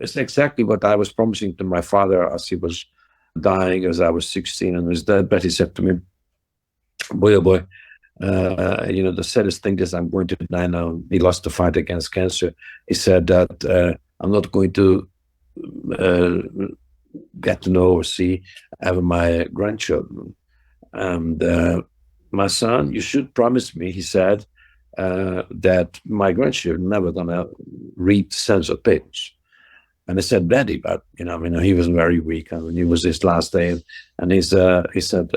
It's exactly what I was promising to my father as he was dying, as I was 16 and his deathbed. He said to me, boy, oh boy, the saddest thing is I'm going to die now. He lost the fight against cancer. He said that I'm not going to uh, get to know or see ever my grandchildren. And my son, you should promise me, he said, that my grandchildren never gonna read censored pages. And I said, Daddy, but he was very weak. I mean, it was his last day, and he said,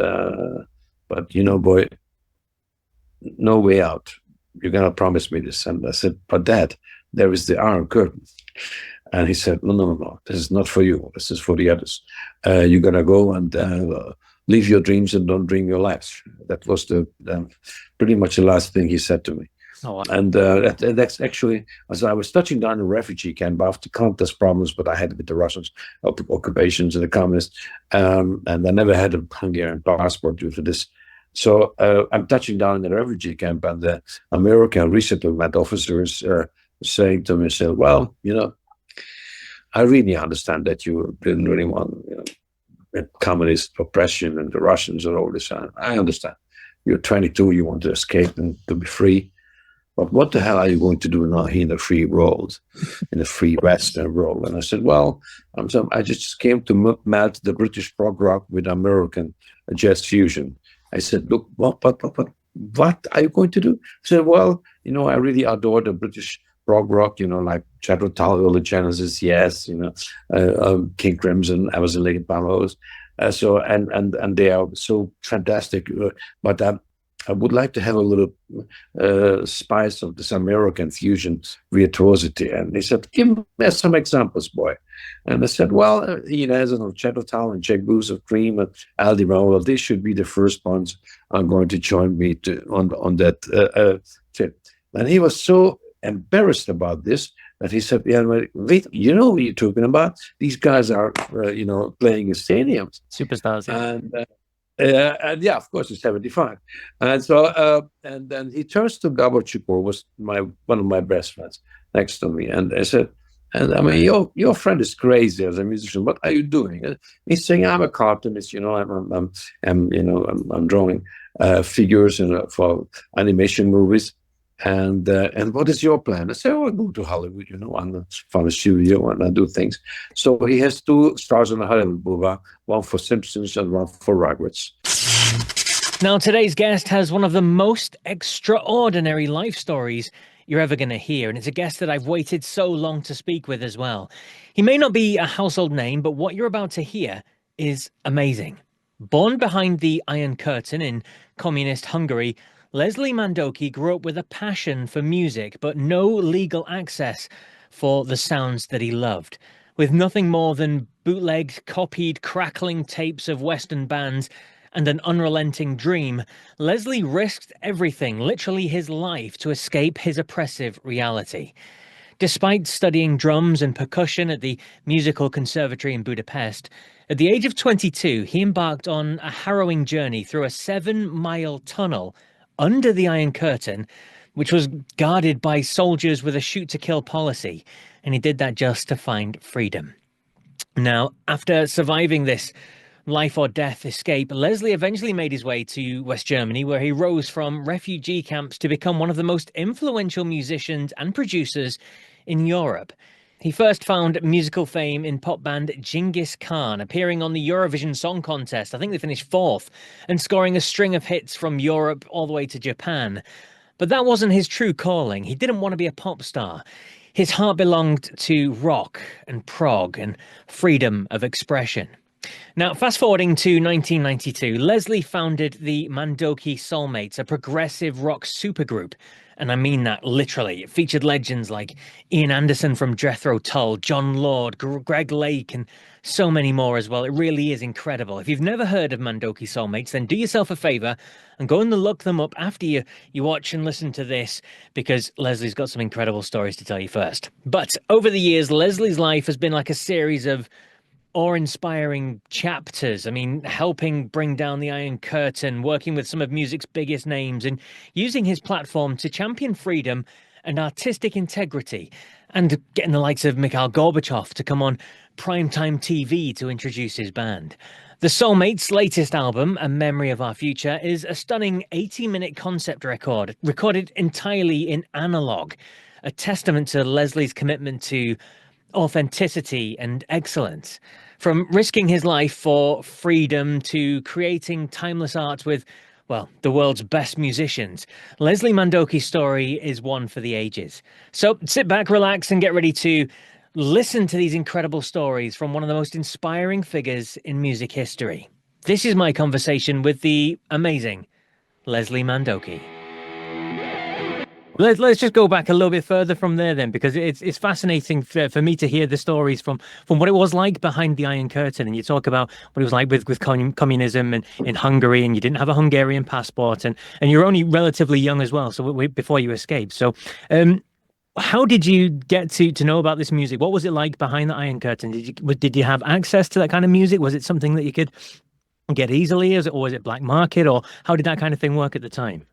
but boy, no way out. You're gonna promise me this. And I said, but Dad, there is the Iron Curtain. And he said, no, no, no, no. This is not for you. This is for the others. You're gonna go and live your dreams and don't dream your lives. That was the pretty much the last thing he said to me. Oh, wow. And that's actually, as I was touching down in a refugee camp after countless problems, but I had with the Russians, occupations and the communists, and I never had a Hungarian passport due to this. So I'm touching down in the refugee camp, and the American resettlement officers saying to me, well, I really understand that you didn't really want communist oppression and the Russians and all this. I understand. You're 22, you want to escape and to be free. But what the hell are you going to do now here in the free world, in the free Western world? And I said, well, I just came to melt the British prog rock with American jazz fusion. I said, look, what are you going to do? I said, well, I really adore the British prog rock, like Jethro Tull, the Genesis, yes, King Crimson, Emerson, Lake and Palmer. So they are so fantastic. But I would like to have a little spice of this American fusion virtuosity. And he said, give me some examples, boy. And I said, well, as Jethro Tull and Jack Bruce of Cream and Aldi Meola, they should be the first ones are going to join me on that trip. And he was so embarrassed about this that he said, yeah, wait, you know what you're talking about? These guys are, playing in stadiums. Superstars. Yeah. And yeah, of course, it's 75. And so, and then he turns to Gabor, was one of my best friends next to me. And I said, your friend is crazy as a musician. What are you doing? And he's saying, I'm a cartoonist, I'm drawing figures for animation movies. And what is your plan? I said, I go to Hollywood, I'm from a studio and I do things. So he has 2 stars on the Hollywood Boulevard, one for Simpsons and one for Rugrats. Now, today's guest has one of the most extraordinary life stories you're ever going to hear, and it's a guest that I've waited so long to speak with as well. He may not be a household name, but what you're about to hear is amazing. Born behind the Iron Curtain in communist Hungary, Leslie Mandoki grew up with a passion for music, but no legal access for the sounds that he loved. With nothing more than bootlegged, copied, crackling tapes of Western bands and an unrelenting dream, Leslie risked everything, literally his life, to escape his oppressive reality. Despite studying drums and percussion at the Musical Conservatory in Budapest, at the age of 22, he embarked on a harrowing journey through a 7-mile tunnel under the Iron Curtain, which was guarded by soldiers with a shoot-to-kill policy, and he did that just to find freedom. Now, after surviving this life-or-death escape, Leslie eventually made his way to West Germany, where he rose from refugee camps to become one of the most influential musicians and producers in Europe. He first found musical fame in pop band Dschinghis Khan, appearing on the Eurovision Song Contest. I think they finished 4th, and scoring a string of hits from Europe all the way to Japan. But that wasn't his true calling. He didn't want to be a pop star. His heart belonged to rock and prog and freedom of expression. Now, fast forwarding to 1992, Leslie founded the Mandoki Soulmates, a progressive rock supergroup. And I mean that literally. It featured legends like Ian Anderson from Jethro Tull, Jon Lord, Greg Lake, and so many more as well. It really is incredible. If you've never heard of Mandoki Soulmates, then do yourself a favor and go and look them up after you watch and listen to this, because Leslie's got some incredible stories to tell you first. But over the years, Leslie's life has been like a series of awe-inspiring chapters. I mean, helping bring down the Iron Curtain, working with some of music's biggest names, and using his platform to champion freedom and artistic integrity. and getting the likes of Mikhail Gorbachev to come on primetime TV to introduce his band. The Soulmates' latest album, A Memory of Our Future, is a stunning 80-minute concept record, recorded entirely in analog, a testament to Leslie's commitment to authenticity and excellence. From risking his life for freedom to creating timeless art with, well, the world's best musicians, Leslie Mandoki's story is one for the ages. So sit back, relax, and get ready to listen to these incredible stories from one of the most inspiring figures in music history. This is my conversation with the amazing Leslie Mandoki. Let's just go back a little bit further from there then, because it's fascinating for me to hear the stories from what it was like behind the Iron Curtain. And you talk about what it was like with communism and in Hungary, and you didn't have a Hungarian passport, and you're only relatively young as well, so before you escaped. So how did you get to know about this music? What was it like behind the Iron Curtain? Did you have access to that kind of music? Was it something that you could get easily, or was it black market, or how did that kind of thing work at the time?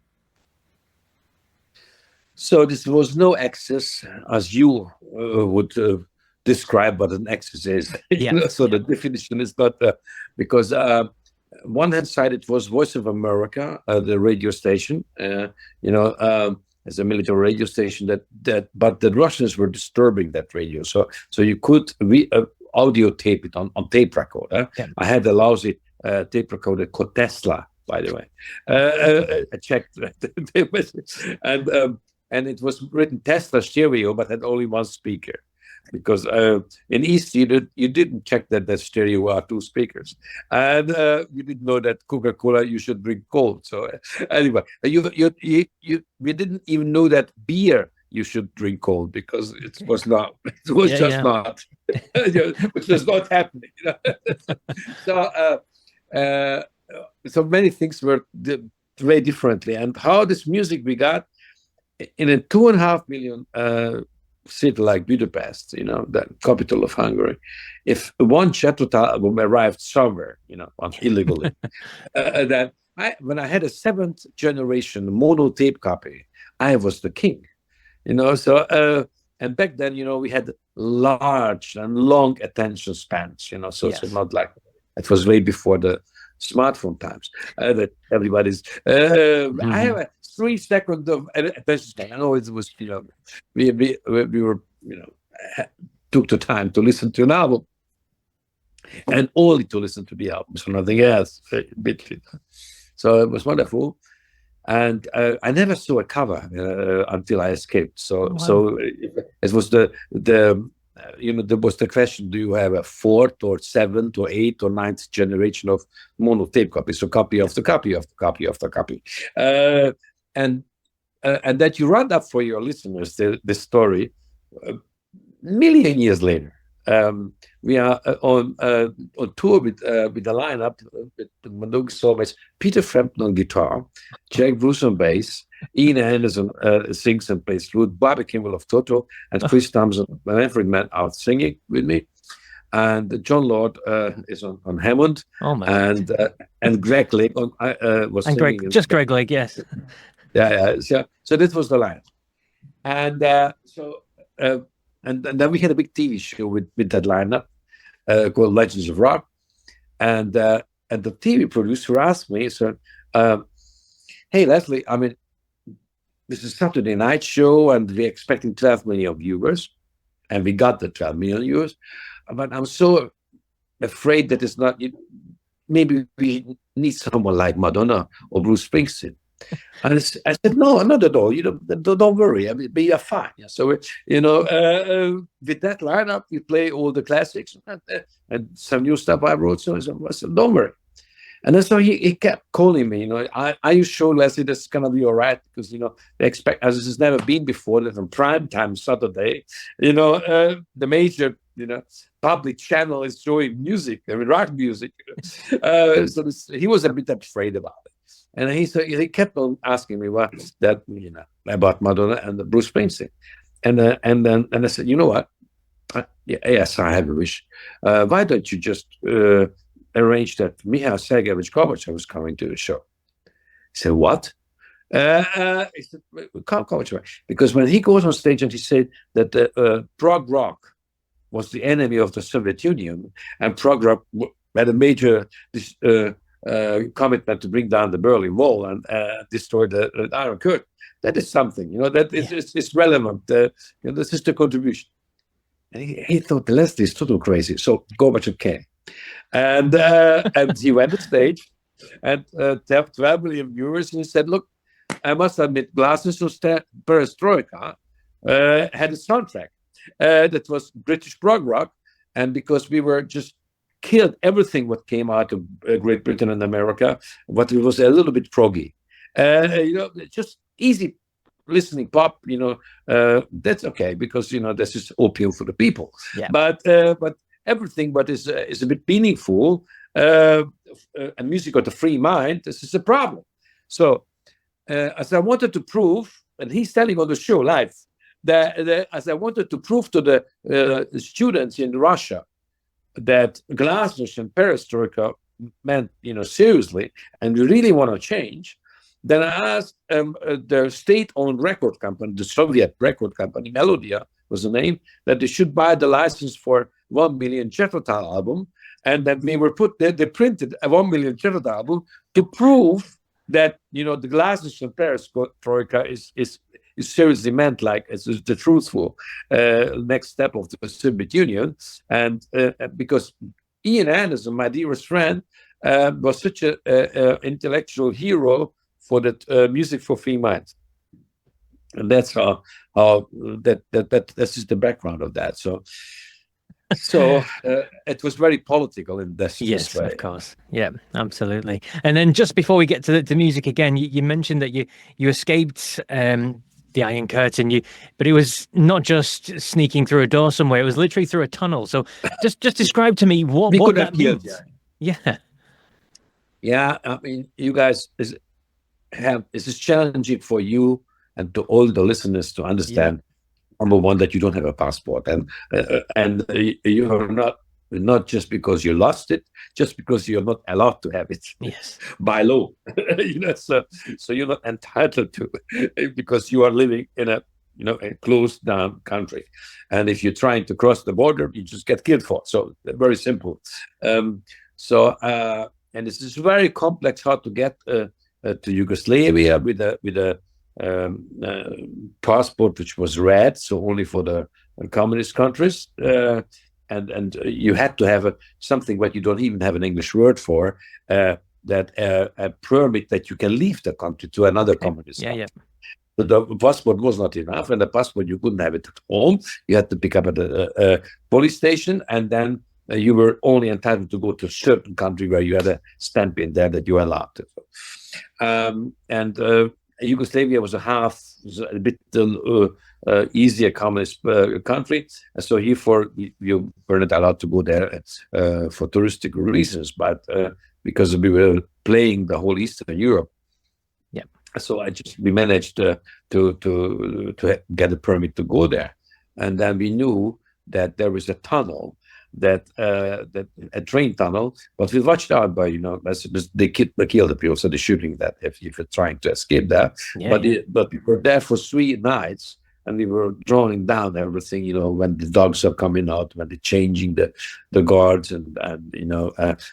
So this was no access, as you would describe what an access is. Yeah. So the definition is not because one hand side it was Voice of America, the radio station, as a military radio station. But the Russians were disturbing that radio, so you could audio tape it on tape recorder. Yeah. I had a lousy tape recorder called Tesla, by the way. I checked and it was written Tesla stereo, but had only one speaker, because in East you didn't check that stereo are two speakers, and you didn't know that Coca-Cola you should drink cold. So anyway, we didn't even know that beer you should drink cold, because it was not. It was not. Which was not happening. So many things were very differently, and how this music we got. In a 2.5 million city like Budapest, the capital of Hungary, if one Jethro album arrived somewhere, illegally, then when I had a 7th generation mono tape copy, I was the king, So and back then, we had large and long attention spans, So yes. It's not like it was way before the smartphone times that everybody's. I have a 3 seconds of attention span. I know it was, we were, took the time to listen to an album, and only to listen to the album, so nothing else. So it was wonderful, and I never saw a cover until I escaped. So wow. So it was there was the question: do you have a 4th or 7th or 8th or 9th generation of mono tape copies? So copy after copy after copy after copy, and that you run up for your listeners the story. Million years later, we are on tour with the lineup with the Mandoki Soulmates, Peter Frampton on guitar, Jack Bruce on bass, Ian Anderson sings and plays flute, Bobby Kimball of Toto, and Chris Thompson, my Manfred Mann, out singing with me, and Jon Lord is on Hammond, and Greg Lake was and singing. Greg Lake, yes. Yeah. So this was the line, and and then we had a big TV show with that lineup called Legends of Rock, and the TV producer asked me, so, hey Leslie, I mean, this is a Saturday night show, and we're expecting 12 million viewers, and we got the 12 million viewers, but I'm so afraid that it's not. Maybe we need someone like Madonna or Bruce Springsteen. And I said, no, not at all. Don't worry. I mean, we are fine. Yeah. So, with that lineup, we play all the classics and some new stuff I wrote. So I said, don't worry. And then so he kept calling me. Are you sure, Leslie, this is gonna be all right? Because they expect, as this has never been before, that on prime time Saturday, the major public channel is showing music. I mean, rock music. So he was a bit afraid about it. And he kept on asking me what that about Madonna and Bruce Springsteen, and I said, you know what? Yes, I have a wish. Why don't you just arrange that Mikhail Sergeyevich Gorbachev was coming to the show? He said, what? Can't call it right. Because when he goes on stage and he said that prog rock was the enemy of the Soviet Union, and prog rock had a major commitment to bring down the Berlin Wall and destroy the Iron Curtain. That is something, that is relevant. This is the contribution. And he thought Leslie is total crazy. So Gorbachev came. And he went on stage and 12 million viewers, and he said, look, I must admit, Glasses of Perestroika had a soundtrack that was British prog rock, and because we were just killed everything what came out of Great Britain and America, but it was a little bit proggy, just easy listening pop, that's okay because this is opium for the people. Yeah. But everything but is a bit meaningful and music of the free mind, this is a problem. So as I wanted to prove, and he's telling on the show live, that as I wanted to prove to the students in Russia that glasnost and perestroika meant, seriously, and we really want to change, then I asked the state-owned record company, the Soviet record company, Melodia was the name, that they should buy the license for 1 million Chekhov album, and that they were they printed a 1 million Chekhov album to prove that the glasnost and perestroika is seriously meant like as the truthful next step of the Soviet Union, and because Ian Anderson, my dearest friend, was such an intellectual hero for that music for free minds, and that's how this is the background of that. So it was very political in this yes way. Of course, yeah, absolutely. And then just before we get to the music again, you mentioned that you escaped the Iron Curtain, but it was not just sneaking through a door somewhere, it was literally through a tunnel. So just describe to me what that means. Yeah, I mean, you guys this is challenging for you and to all the listeners to understand. Number one, that you don't have a passport, and you are not just because you lost it, just because you're not allowed to have it. Yes, by law. So you're not entitled to it because you are living in a closed down country, and if you're trying to cross the border, you just get killed for. So very simple. And this is very complex how to get to Yugoslavia with a passport which was red, so only for the communist countries, and you had to have something what you don't even have an English word for, that a permit that you can leave the country to another communist country. So the passport was not enough, and the passport you couldn't have it at home. You had to pick up at a police station, and then you were only entitled to go to a certain country where you had a stamp in there that you were allowed to. Yugoslavia was a bit easier communist country, so you were not allowed to go there for touristic reasons, but because we were playing the whole Eastern Europe. Yeah. So we managed to get a permit to go there, and then we knew that there was a tunnel, that a train tunnel, but we watched out by they kill the people, so they're shooting that if you're trying to escape that. But we were there for 3 nights, and we were drawing down everything, when the dogs are coming out, when they're changing the guards, and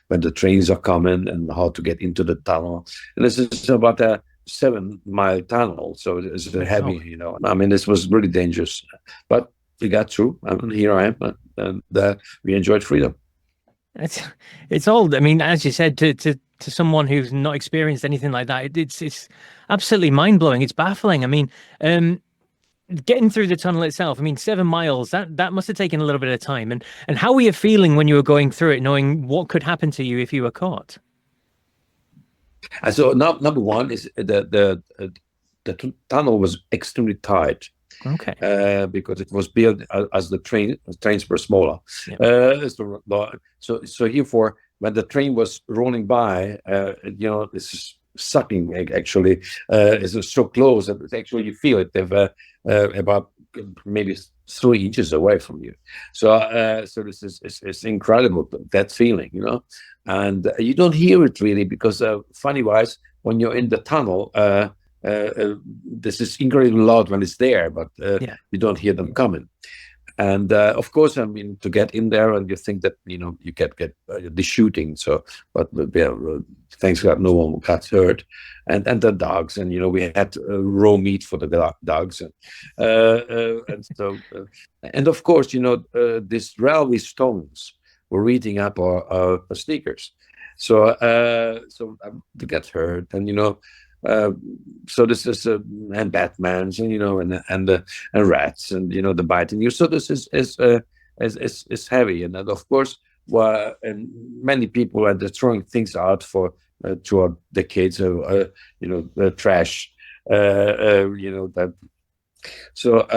when the trains are coming, and how to get into the tunnel. And this is about a 7-mile tunnel, so it's heavy. I mean, this was really dangerous, but we got through, and here I am, and we enjoyed freedom. It's all, I mean, as you said, to someone who's not experienced anything like that, it's absolutely mind-blowing. It's baffling. I mean, getting through the tunnel itself, I mean, 7 miles, that must have taken a little bit of time. And how were you feeling when you were going through it, knowing what could happen to you if you were caught? So number one is the tunnel was extremely tight. Okay. Because it was built as the trains were smaller. So therefore, when the train was rolling by, this is sucking actually. It's so close that actually you feel it about maybe 3 inches away from you. So this is incredible, that feeling, and you don't hear it really because funny wise, when you're in the tunnel, this is incredibly loud when it's there, but you don't hear them coming. And of course, I mean, to get in there, and you think that you get the shooting. So, but thanks God, no one got hurt, and the dogs, and we had raw meat for the dogs, and so, and of course, these railway stones were eating up our sneakers. So, to get hurt, and so this is and Batman's, and rats, and the biting you. So this is heavy, and of course, and many people are throwing things out for throughout decades of the trash, that. So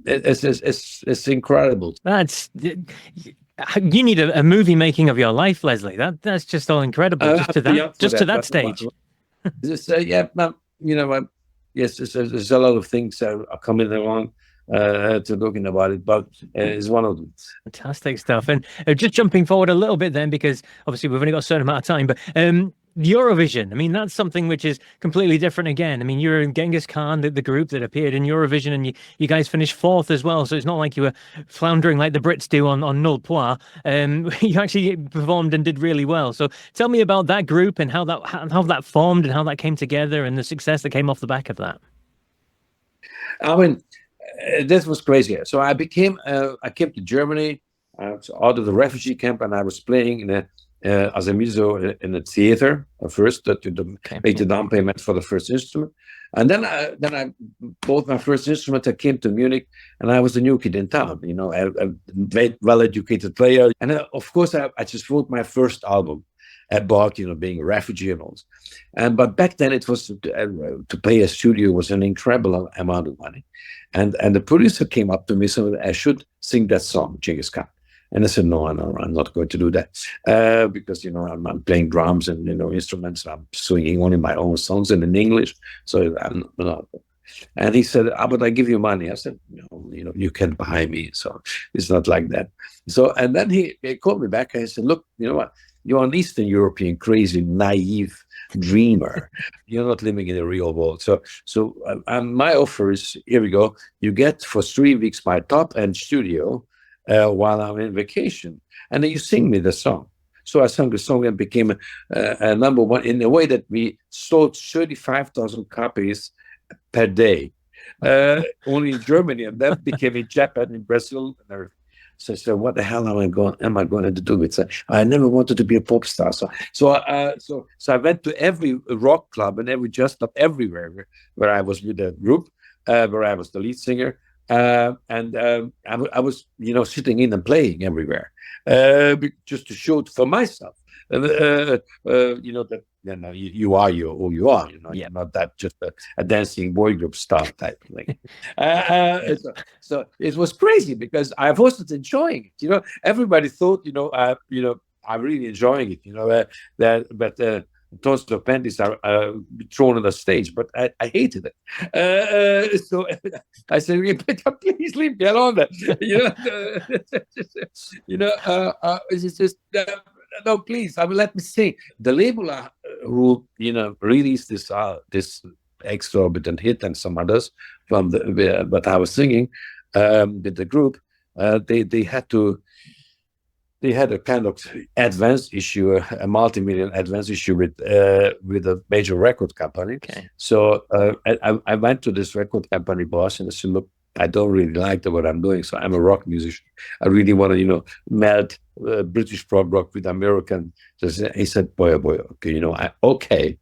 it's incredible. You need a movie making of your life, Leslie. That's just all incredible. Just to that stage. Yeah, yes, there's a lot of things are coming along to talking about it, but it's one of them. Fantastic stuff. And just jumping forward a little bit then, because obviously we've only got a certain amount of time, but Eurovision, I mean, that's something which is completely different again. I mean, you're in Dschinghis Khan, the group that appeared in Eurovision, and you guys finished fourth as well. So it's not like you were floundering like the Brits do on Null Pois. You actually performed and did really well. So tell me about that group and how that formed and how that came together and the success that came off the back of that. I mean, this was crazy. So I came to Germany out of the refugee camp, and I was playing as a muso in a theater first, to make the down payment for the first instrument, and then I bought my first instrument. I came to Munich, and I was the new kid in town, a well-educated player, and of course I just wrote my first album about being a refugee and all. But back then it was to play a studio was an incredible amount of money, and the producer came up to me, so I should sing that song, Dschinghis Khan. And I said, no, I'm not going to do that because, I'm playing drums and, instruments. I'm singing only my own songs and in English. So I'm not. And he said, but I give you money. I said, no, you can buy me. So it's not like that. So, and then he called me back and he said, look, you know what? You're an Eastern European, crazy, naive dreamer. You're not living in the real world. So my offer is, here we go. You get for 3 weeks my top-end studio, while I'm in vacation, and then you sing me the song. So I sang the song and became a number one in a way that we sold 35,000 copies per day, only in Germany, and that became in Japan, in Brazil, and everything. So I said, "What the hell am I going to do with it?" I never wanted to be a pop star, so I went to every rock club and every jazz club everywhere where I was with the group, where I was the lead singer. And I was, sitting in and playing everywhere, just to show it for myself. That you are who you are. You're not that just a dancing boy group star type thing. So it was crazy because I wasn't enjoying it. Everybody thought, I'm really enjoying it. But tons of panties are thrown on the stage, but I hated it. So I said, please leave me alone. It's just no, please. Let me sing. The label who released this exorbitant hit and some others from but I was singing with the group. They had a kind of advance issue, a multi-million advance issue with a major record company. Okay. So I went to this record company boss and I said, look, I don't really like what I'm doing. So I'm a rock musician. I really want to, melt British prog rock with American. So he said, boy, okay, okay.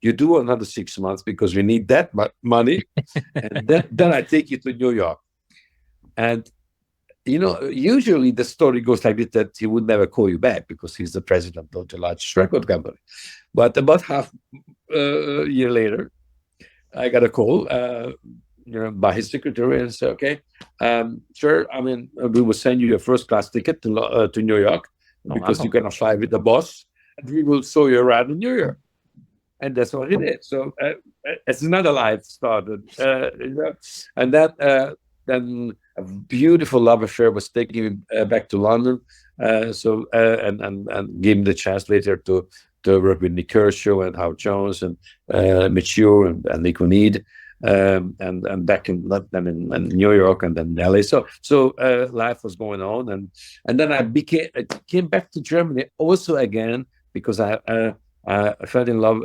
You do another 6 months because we need that money. And then I take you to New York. And usually the story goes like this, that he would never call you back because he's the president of the largest record company. But about half a year later, I got a call by his secretary and said, okay, sure, we will send you a first-class ticket to New York because you're going to fly with the boss, and we will show you around in New York. And that's what he did. So it's another life started. And that then a beautiful love affair was taking him back to London. And gave him the chance later to to work with Nick Kershaw and Howard Jones and Mature and Nick Need. And back in New York and then LA. So life was going on, and then I came back to Germany also again because I fell in love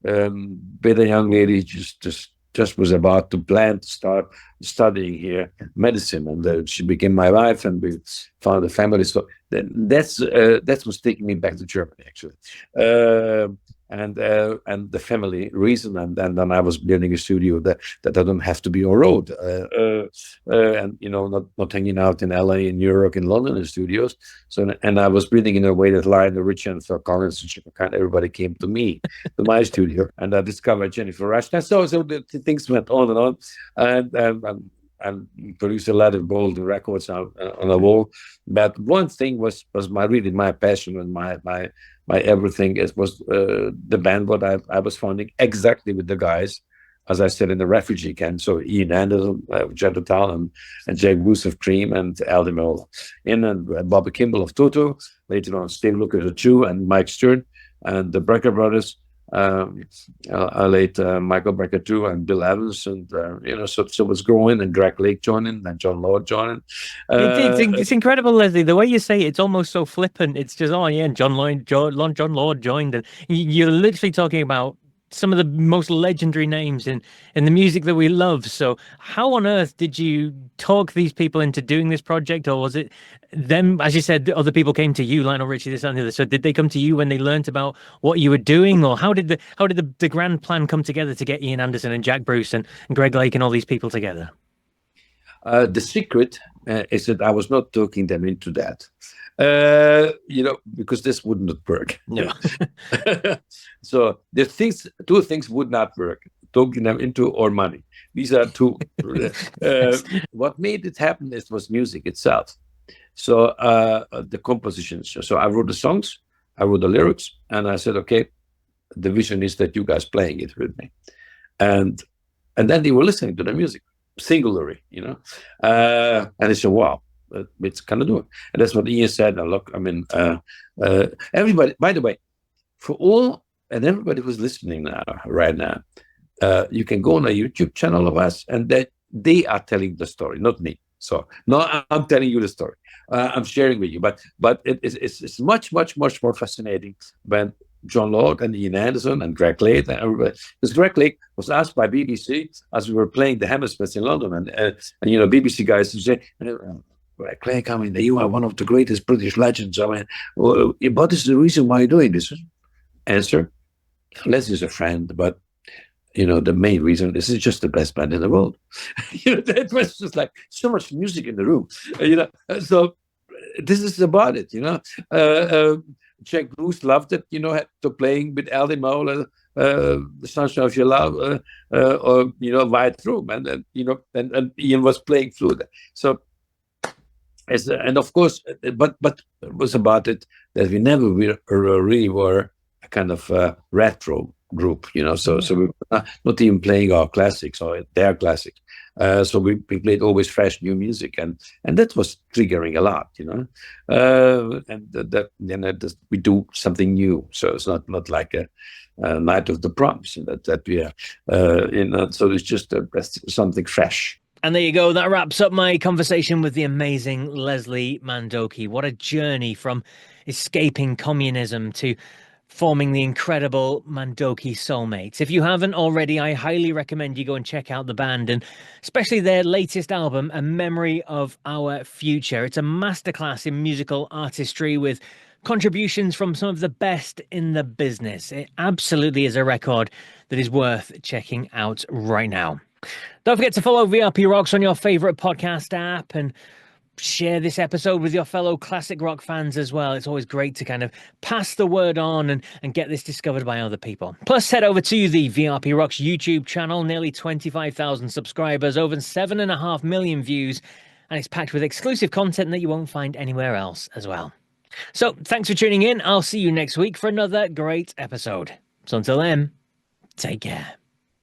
with a young lady just was about to plan to start studying here medicine, and she became my wife, and we found a family. So that was taking me back to Germany actually. And the family reason, and then I was building a studio that I don't have to be on road, and not hanging out in LA, in New York, in London in studios. So and I was building in a way that Lionel Richie and Phil Collins and Chaka Khan, everybody came to me, to my studio, and I discovered Jennifer Rush. And so the things went on, and produced a lot of gold records on the wall. But one thing was really my passion and my everything. It was the band what I was founding exactly with the guys, as I said, in the refugee camp. So Ian Anderson, Jethro Tull, and Jake Bruce of Cream, and Aldi Meola, and Bobby Kimball of Toto. Later on, Steve Lukather of Chew, and Mike Stern, and the Brecker Brothers. Later Michael Brecker too, and Bill Evans, and so it was growing, and Greg Lake joining, and Jon Lord joining. It's incredible, Leslie. The way you say it's almost so flippant. It's just, oh yeah, and Jon Lord joined, and you're literally talking about some of the most legendary names in the music that we love. So how on earth did you talk these people into doing this project? Or was it them, as you said, other people came to you, Lionel Richie, this and the other? So did they come to you when they learned about what you were doing? Or how did the grand plan come together to get Ian Anderson and Jack Bruce and Greg Lake and all these people together? The secret is that I was not talking them into that. Because this wouldn't work. No. So two things would not work: talking them into or money. These are two. What made it happen was music itself. So the compositions. So I wrote the songs, I wrote the lyrics, and I said, okay, the vision is that you guys playing it with me, and then they were listening to the music singularly, and they said, wow. It's kind of doing, and that's what Ian said. And look, I mean, everybody. By the way, for all and everybody who's listening right now, you can go on a YouTube channel of us, and that they are telling the story, not me. So no, I'm telling you the story. I'm sharing with you, but it's much more fascinating when Jon Lord and Ian Anderson and Greg Lake and everybody. Because Greg Lake was asked by BBC as we were playing the Hammersmith in London, and BBC guys say. Clay, I mean, you are one of the greatest British legends. I mean, what is the reason why you're doing this? Answer: Leslie's a friend, but the main reason is it's just the best band in the world. That was just like so much music in the room. So this is about it. Jack Bruce loved it. To playing with Aldi Meola, The Sunshine of Your Love, or White Room, and Ian was playing flute. So. And of course, but it was about it that we never really were a kind of retro group, So we were not even playing our classics or their classics. So we played always fresh new music, and that was triggering a lot, and we do something new. So it's not like a night of the proms that we are, So it's just something fresh. And there you go. That wraps up my conversation with the amazing Leslie Mandoki. What a journey from escaping communism to forming the incredible Mandoki Soulmates. If you haven't already, I highly recommend you go and check out the band, and especially their latest album, A Memory of Our Future. It's a masterclass in musical artistry with contributions from some of the best in the business. It absolutely is a record that is worth checking out right now. Don't forget to follow VRP Rocks on your favorite podcast app, and share this episode with your fellow classic rock fans as well. It's always great to kind of pass the word on and get this discovered by other people. Plus, head over to the VRP Rocks YouTube channel, nearly 25,000 subscribers, over 7.5 million views, and it's packed with exclusive content that you won't find anywhere else as well. So thanks for tuning in. I'll see you next week for another great episode. So until then, take care.